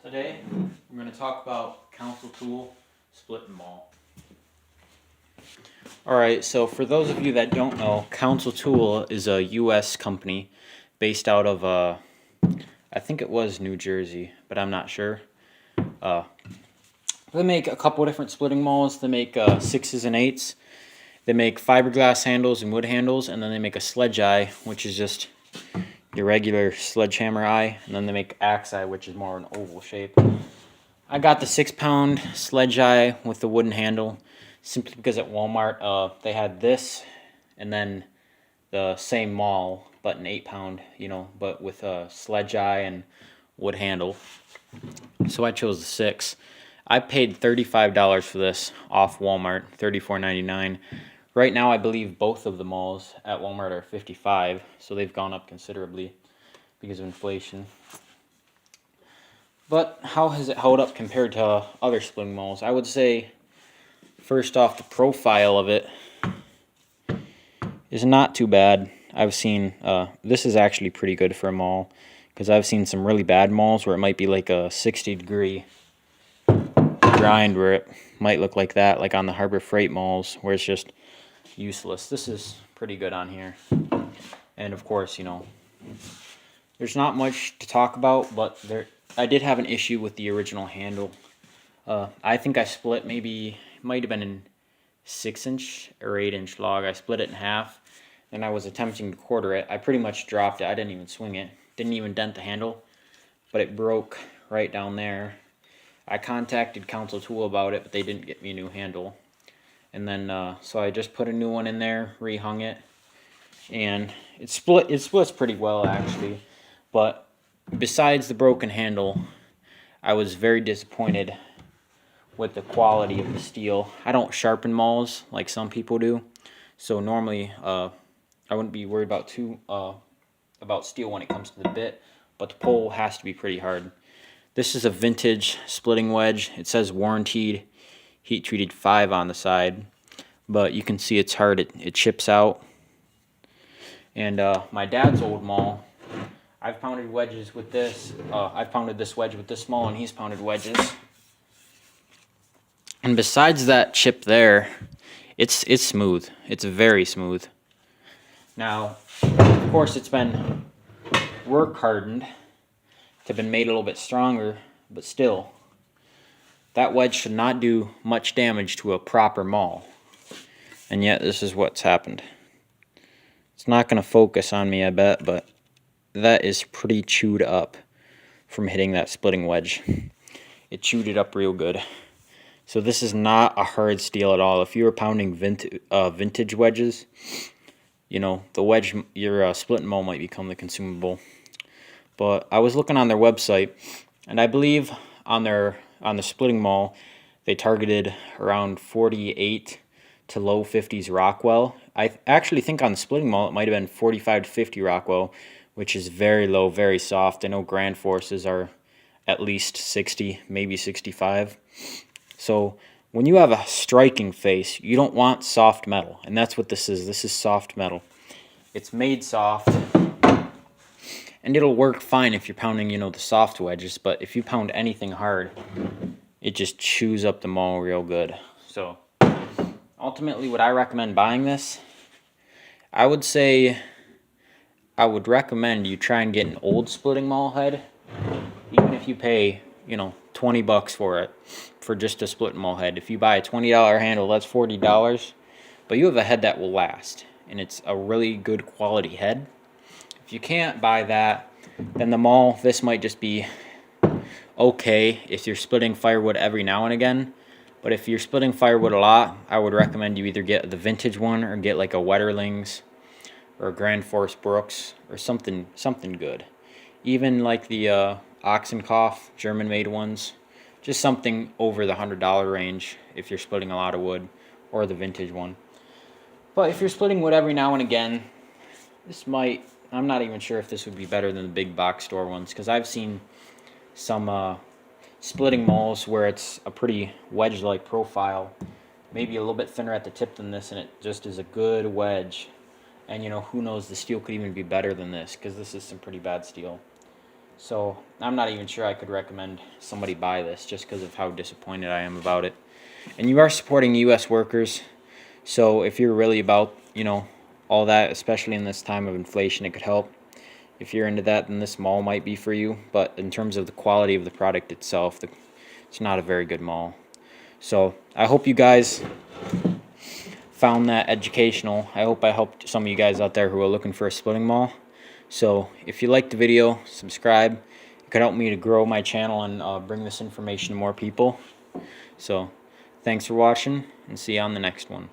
Today, we're going to talk about Council Tool Split and Maul. Alright, so for those of you that don't know, Council Tool is a U.S. company based out of, I think it was New Jersey, but I'm not sure. They make a couple different splitting mauls. They make 6s and 8s. They make fiberglass handles and wood handles, and then they make a sledge eye, which is just your regular sledgehammer eye, and then they make axe eye, which is more an oval shape. I got the 6-pound sledge eye with the wooden handle simply because at Walmart they had this and then the same maul but an 8-pound, but with a sledge eye and wood handle. So I chose the 6. I paid $35 for this off Walmart, $34.99. Right now, I believe both of the mauls at Walmart are $55, so they've gone up considerably because of inflation. But how has it held up compared to other splitting mauls? I would say, first off, the profile of it is not too bad. I've seen, this is actually pretty good for a maul, because I've seen some really bad mauls where it might be like a 60-degree grind where it might look like that, like on the Harbor Freight mauls, where it's just useless. This is pretty good on here. And of course, there's not much to talk about, but I did have an issue with the original handle. I think I split maybe, it might have been in 6-inch or 8-inch log. I split it in half, and I was attempting to quarter it. I pretty much dropped it. I didn't even swing it. Didn't even dent the handle, but it broke right down there. I contacted Council Tool about it, but they didn't get me a new handle. And then, so I just put a new one in there, rehung it, and it splits pretty well actually. But besides the broken handle, I was very disappointed with the quality of the steel. I don't sharpen mauls like some people do, so normally I wouldn't be worried about steel when it comes to the bit, but the pole has to be pretty hard. This is a vintage splitting wedge. It says warranted, heat treated 5 on the side, but you can see it's hard. It chips out. And my dad's old maul, I've pounded wedges with this. I've pounded this wedge with this maul, and he's pounded wedges. And besides that chip there, it's smooth. It's very smooth. Now, of course, it's been work hardened to been made a little bit stronger, but still, that wedge should not do much damage to a proper maul. And yet, this is what's happened. It's not going to focus on me, I bet, but that is pretty chewed up from hitting that splitting wedge. It chewed it up real good. So this is not a hard steel at all. If you were pounding vintage wedges, the wedge, your splitting maul might become the consumable. But I was looking on their website, and I believe on the splitting maul, they targeted around 48 to low 50s Rockwell. I actually think on the splitting maul, it might have been 45 to 50 Rockwell, which is very low, very soft. I know Grand Forces are at least 60, maybe 65. So when you have a striking face, you don't want soft metal, and that's what this is. This is soft metal. It's made soft, and it'll work fine if you're pounding, the soft wedges, but if you pound anything hard, it just chews up the maul real good. So ultimately, would I recommend buying this? I would say I would recommend you try and get an old splitting maul head, even if you pay, $20 for it, for just a split maul head. If you buy a $20 handle, that's $40, but you have a head that will last, and it's a really good quality head. If you can't buy that, then the maul, this might just be okay if you're splitting firewood every now and again. But if you're splitting firewood a lot, I would recommend you either get the vintage one or get like a Wetterlings or a Grand Force Brooks or something good. Even like the Oxenkoff German-made ones, just something over the $100 range if you're splitting a lot of wood, or the vintage one. But if you're splitting wood every now and again, I'm not even sure if this would be better than the big box store ones, because I've seen some splitting mauls where it's a pretty wedge-like profile, maybe a little bit thinner at the tip than this, and it just is a good wedge. And who knows, the steel could even be better than this, because this is some pretty bad steel. So I'm not even sure I could recommend somebody buy this just because of how disappointed I am about it. And you are supporting U.S. workers, so if you're really about, you know, all that, especially in this time of inflation, it could help. If you're into that, then this maul might be for you. But in terms of the quality of the product itself, it's not a very good maul. So I hope you guys found that educational. I hope I helped some of you guys out there who are looking for a splitting maul. So if you liked the video, subscribe. It could help me to grow my channel and bring this information to more people. So thanks for watching, and see you on the next one.